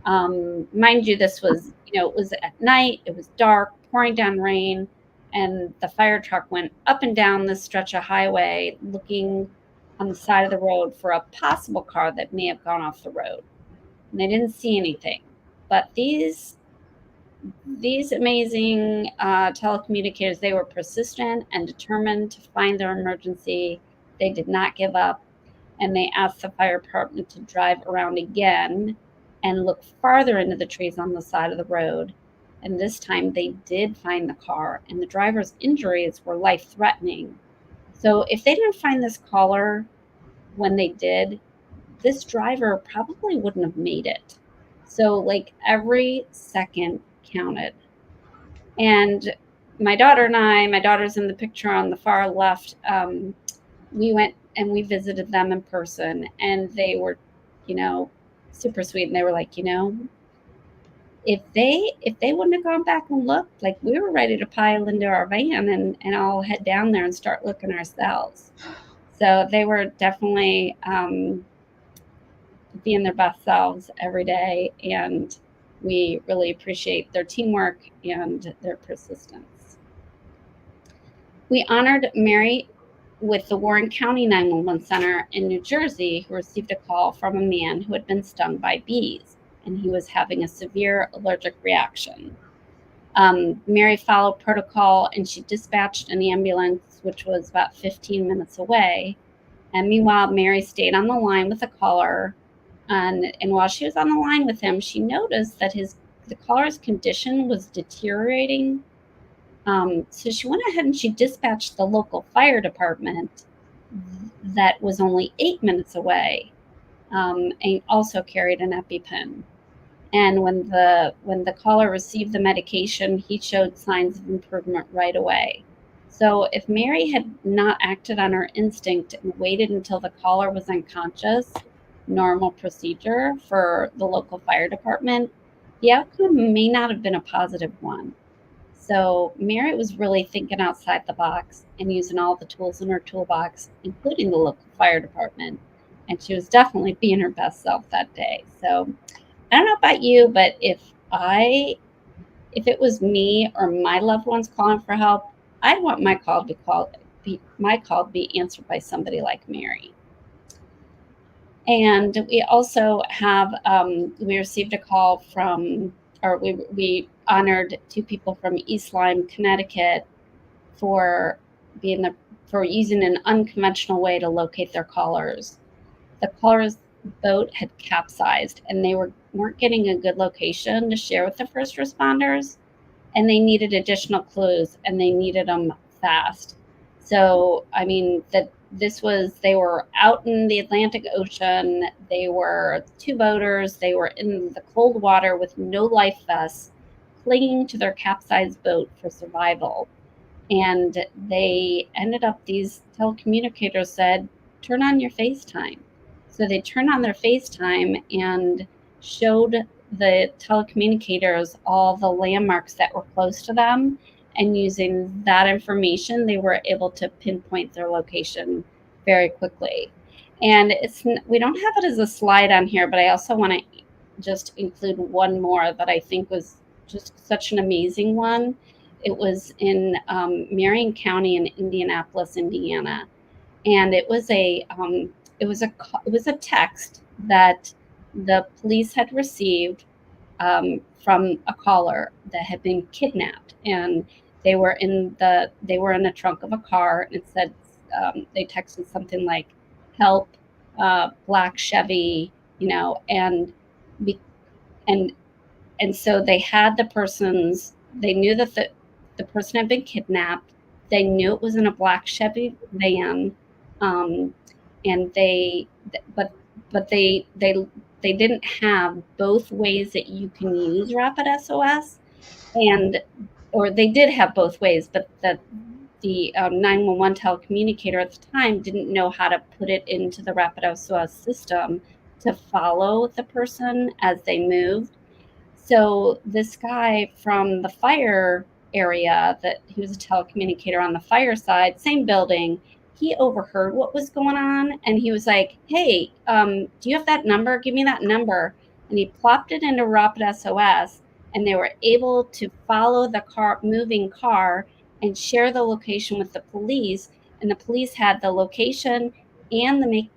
Mind you, this was, it was at night, it was dark, pouring down rain, and the fire truck went up and down this stretch of highway looking on the side of the road for a possible car that may have gone off the road. And they didn't see anything. But these amazing telecommunicators, they were persistent and determined to find their emergency. They did not give up, and they asked the fire department to drive around again and look farther into the trees on the side of the road. And this time they did find the car, and the driver's injuries were life-threatening. So if they didn't find this caller when they did, this driver probably wouldn't have made it. So every second counted. And my daughter and I, my daughter's in the picture on the far left, we went and we visited them in person, and they were, super sweet. And they were like, if they wouldn't have gone back and looked, like, we were ready to pile into our van and all head down there and start looking ourselves. So they were definitely being their best selves every day, and we really appreciate their teamwork and their persistence. We honored Mary with the Warren County 911 Center in New Jersey, who received a call from a man who had been stung by bees, and he was having a severe allergic reaction. Mary followed protocol, and she dispatched an ambulance, which was about 15 minutes away. And meanwhile, Mary stayed on the line with the caller. And while she was on the line with him, she noticed that the caller's condition was deteriorating. So she went ahead and she dispatched the local fire department that was only 8 minutes away, and also carried an EpiPen. And when the caller received the medication, he showed signs of improvement right away. So if Mary had not acted on her instinct and waited until the caller was unconscious, normal procedure for the local fire department, the outcome may not have been a positive one. So Mary was really thinking outside the box and using all the tools in her toolbox, including the local fire department. And she was definitely being her best self that day. So I don't know about you, but if it was me or my loved ones calling for help, I'd want my call to be answered by somebody like Mary. And we also have we received a call from, or we honored 2 people from East Lyme, Connecticut, for using an unconventional way to locate their callers. The caller's boat had capsized, and they weren't getting a good location to share with the first responders, and they needed additional clues, and they needed them fast. So, I mean, they were out in the Atlantic Ocean. They were 2 boaters. They were in the cold water with no life vests, clinging to their capsized boat for survival. And they ended up, these telecommunicators said, turn on your FaceTime. So they turned on their FaceTime and showed the telecommunicators all the landmarks that were close to them. And using that information, they were able to pinpoint their location very quickly. And we don't have it as a slide on here, but I also want to just include one more that I think was just such an amazing one. It was in Marion County in Indianapolis, Indiana, and it was a text that the police had received from a caller that had been kidnapped, and they were in the trunk of a car, and it said they texted something like "Help, black Chevy," and so they had the person's. They knew that the person had been kidnapped. They knew it was in a black Chevy van, and they didn't have both ways that you can use Rapid SOS, or they did have both ways, but the 911 telecommunicator at the time didn't know how to put it into the Rapid SOS system to follow the person as they moved. So this guy from the fire area, that he was a telecommunicator on the fire side, same building, he overheard what was going on, and he was like, hey, do you have that number? Give me that number. And he plopped it into Rapid SOS, and they were able to follow the moving car and share the location with the police. And the police had the location and the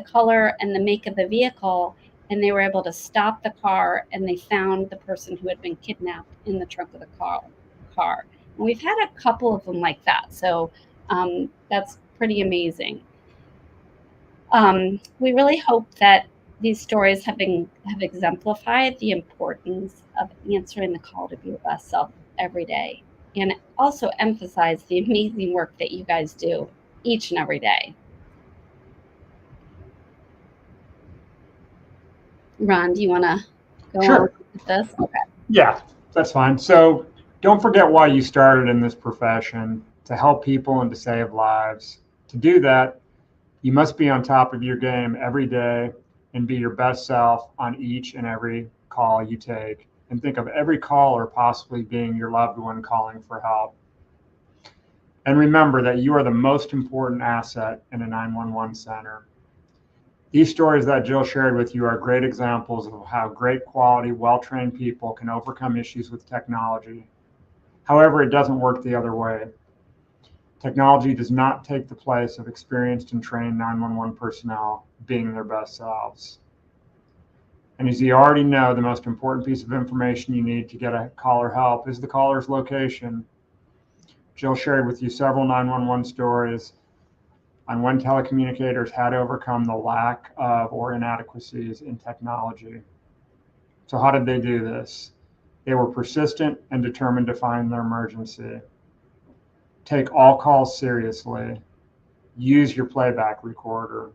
color and the make of the vehicle, and they were able to stop the car, and they found the person who had been kidnapped in the trunk of the car. And we've had a couple of them like that, so that's pretty amazing. We really hope that these stories have exemplified the importance of answering the call to be your best self every day, and also emphasize the amazing work that you guys do each and every day. Ron, do you want to go Sure. on with this? Okay. Yeah, that's fine. So Don't forget why you started in this profession, to help people and to save lives. To do that, you must be on top of your game every day and be your best self on each and every call you take. And think of every caller possibly being your loved one calling for help. And remember that you are the most important asset in a 911 center. These stories that Jill shared with you are great examples of how great quality, well-trained people can overcome issues with technology. However, it doesn't work the other way. Technology does not take the place of experienced and trained 911 personnel being their best selves. And as you already know, the most important piece of information you need to get a caller help is the caller's location. Jill shared with you several 911 stories on when telecommunicators had to overcome the lack of or inadequacies in technology. So how did they do this? They were persistent and determined to find their emergency. Take all calls seriously. Use your playback recorder.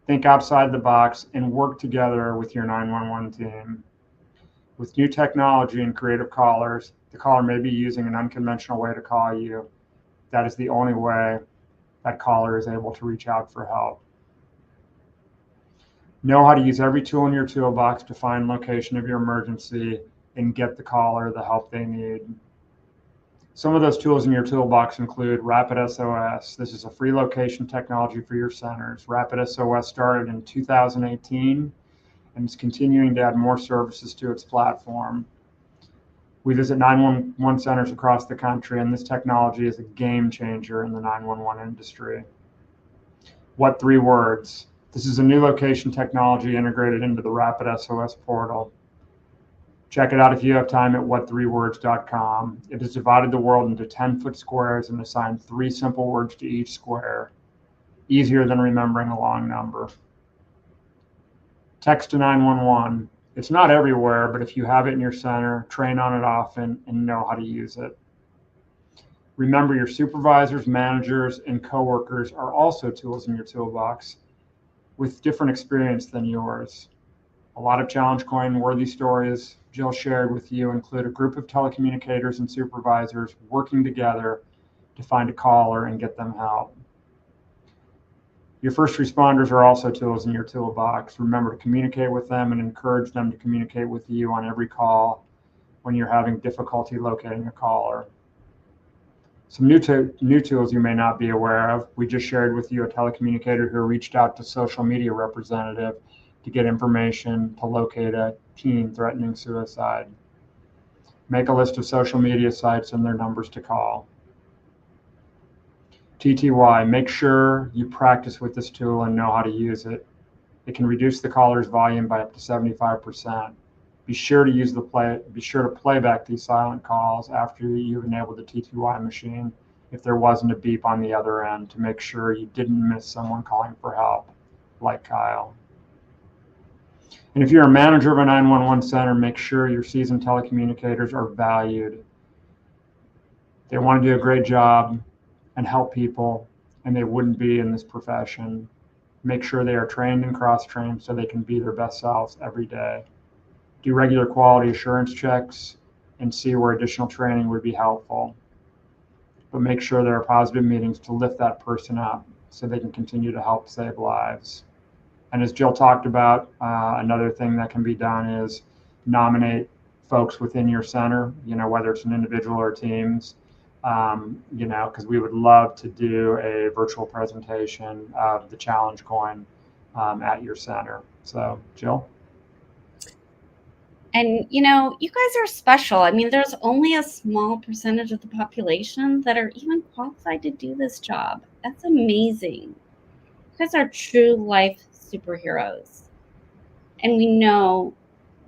Think outside the box and work together with your 911 team. With new technology and creative callers, the caller may be using an unconventional way to call you. That is the only way that caller is able to reach out for help. Know how to use every tool in your toolbox to find location of your emergency and get the caller the help they need. Some of those tools in your toolbox include Rapid SOS. This is a free location technology for your centers. Rapid SOS started in 2018 and is continuing to add more services to its platform. We visit 911 centers across the country, and this technology is a game changer in the 911 industry. What 3 words? This is a new location technology integrated into the Rapid SOS portal. Check it out if you have time at what3words.com. It has divided the world into 10-foot squares and assigned 3 simple words to each square. Easier than remembering a long number. Text to 911. It's not everywhere, but if you have it in your center, train on it often and know how to use it. Remember, your supervisors, managers, and coworkers are also tools in your toolbox with different experience than yours. A lot of challenge coin worthy stories Jill shared with you include a group of telecommunicators and supervisors working together to find a caller and get them help. Your first responders are also tools in your toolbox. Remember to communicate with them and encourage them to communicate with you on every call when you're having difficulty locating a caller. Some new tools you may not be aware of. We just shared with you a telecommunicator who reached out to social media representative to get information to locate a teen threatening suicide. Make a list of social media sites and their numbers to call. TTY, make sure you practice with this tool and know how to use it. It can reduce the caller's volume by up to 75%. Be sure to play back these silent calls after you've enabled the TTY machine if there wasn't a beep on the other end to make sure you didn't miss someone calling for help, like Kyle. And if you're a manager of a 911 center, make sure your seasoned telecommunicators are valued. They want to do a great job and help people, and they wouldn't be in this profession. Make sure they are trained and cross-trained so they can be their best selves every day. Do regular quality assurance checks and see where additional training would be helpful. But make sure there are positive meetings to lift that person up so they can continue to help save lives. And as Jill talked about, another thing that can be done is nominate folks within your center, whether it's an individual or teams, because we would love to do a virtual presentation of the challenge coin at your center. So, Jill? And, you guys are special. I mean, there's only a small percentage of the population that are even qualified to do this job. That's amazing. You guys are true life superheroes. And we know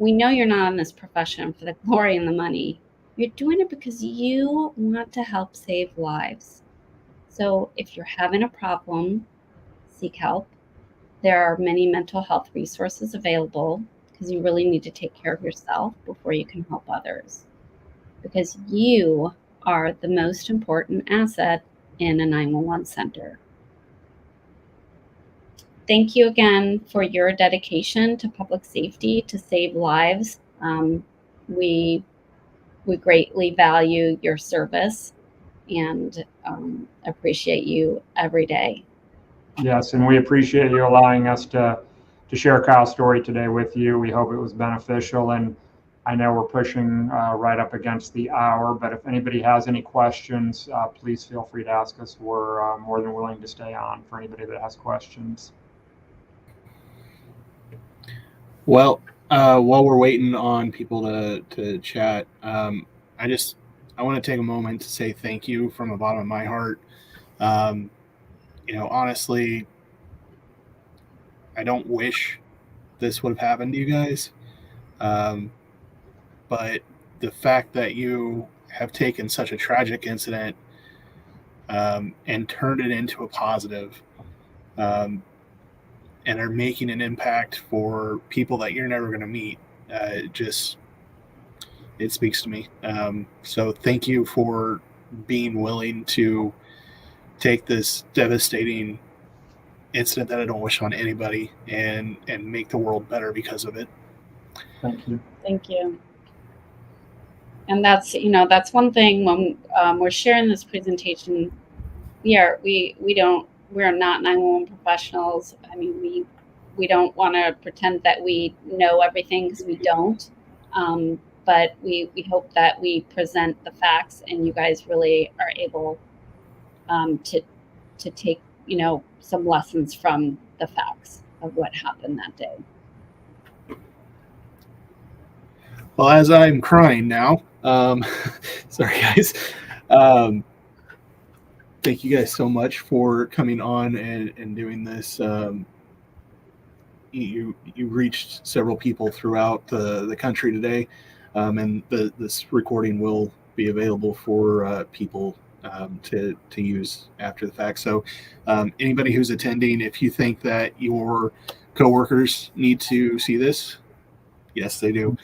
you're not in this profession for the glory and the money. You're doing it because you want to help save lives. So if you're having a problem, seek help. There are many mental health resources available because you really need to take care of yourself before you can help others. Because you are the most important asset in a 911 center. Thank you again for your dedication to public safety to save lives. We greatly value your service and appreciate you every day. Yes, and we appreciate you allowing us to share Kyle's story today with you. We hope it was beneficial, and I know we're pushing right up against the hour, but if anybody has any questions, please feel free to ask us. We're more than willing to stay on for anybody that has questions. Well, while we're waiting on people to chat, I want to take a moment to say thank you from the bottom of my heart. Honestly, I don't wish this would have happened to you guys, but the fact that you have taken such a tragic incident and turned it into a positive, and are making an impact for people that you're never going to meet, it speaks to me. So thank you for being willing to take this devastating incident that I don't wish on anybody and make the world better because of it. Thank you. Thank you. And that's one thing when we're sharing this presentation, we're not 911 professionals. I mean, we don't want to pretend that we know everything, because we don't. But we hope that we present the facts, and you guys really are able to take some lessons from the facts of what happened that day. Well, as I'm crying now, sorry guys. Thank you guys so much for coming on and doing this. You reached several people throughout the country today, and this recording will be available for people to use after the fact. So anybody who's attending, if you think that your coworkers need to see this, yes, they do.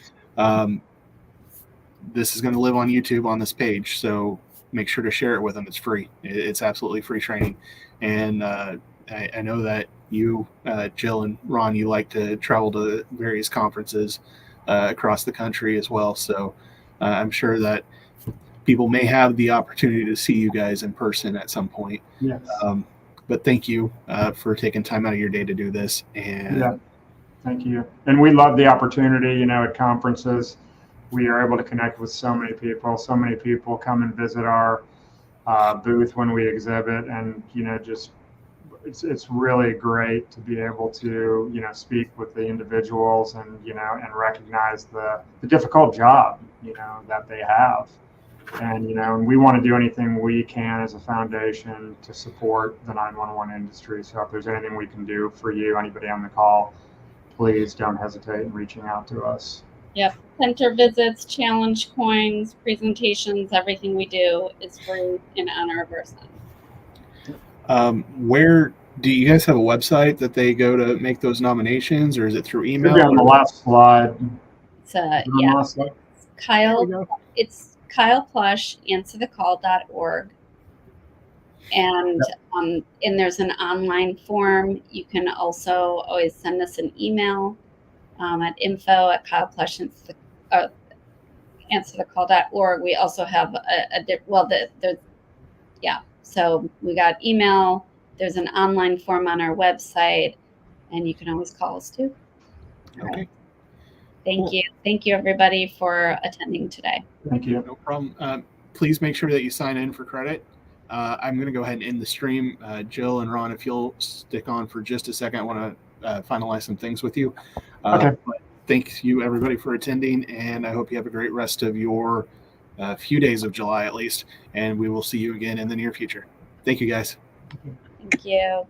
This is going to live on YouTube on this page, so make sure to share it with them. It's free. It's absolutely free training. And I know that you, Jill and Ron, you like to travel to various conferences across the country as well. So I'm sure that people may have the opportunity to see you guys in person at some point. Yes. But thank you for taking time out of your day to do this. And yeah, thank you. And we love the opportunity, at conferences. We are able to connect with so many people. So many people come and visit our booth when we exhibit, and just it's really great to be able to speak with the individuals and and recognize the difficult job that they have, and and we want to do anything we can as a foundation to support the 911 industry. So if there's anything we can do for you, anybody on the call, please don't hesitate in reaching out to us. Yep. Center visits, challenge coins, presentations, everything we do is free in honor of our son. Where do you guys have a website that they go to make those nominations, or is it through email? Maybe on the last slide. It's Kyle Plush, answerthecall.org. And there's an online form. You can also always send us an email at info@kyleplus.answerthecall.org. We also have so we got email. There's an online form on our website, and you can always call us too. Okay. Thank you. Thank you, everybody, for attending today. Thank you. No problem. Please make sure that you sign in for credit. I'm going to go ahead and end the stream. Jill and Ron, if you'll stick on for just a second, I want to finalize some things with you. Okay. But thank you, everybody, for attending, and I hope you have a great rest of your few days of July, at least, and we will see you again in the near future. Thank you, guys. Thank you.